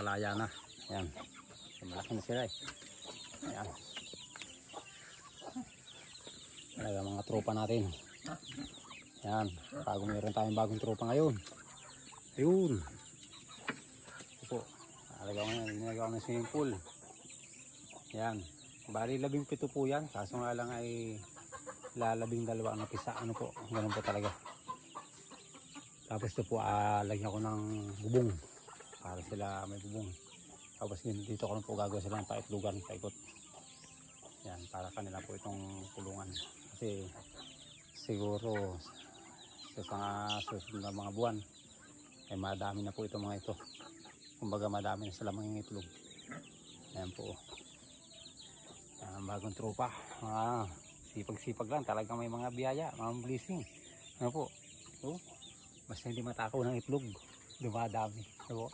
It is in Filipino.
nakakalaya na. Ayan. Malaki na sila eh. Ayan. Talaga mga tropa natin. Ayan. Meron tayong bagong tropa ngayon. Ayun. Ito po. Talaga ngayon. Ginagawa ng swimming pool. Ayan. Bali 17 po yan. Kaso nga lang ay lalabing dalawa ang napisa. Ano po. Ganun po talaga. Tapos ito po lagyan ko ng bubong. Para sila may bubong. Tapos dito ko lang po gagawa sila ng paitlugan, paikot. Yan, para kanila po itong kulungan. Kasi siguro sa susunod na mga buwan ay madami na po itong mga ito. Kumbaga madami na sila mangingitlog. Ayan po. Yan, bagong tropa. Sipag-sipag lang. Talagang may mga biyaya, mga blessing. Ano po? Basta hindi matakaw ng itlog. Dumadami. Ano po?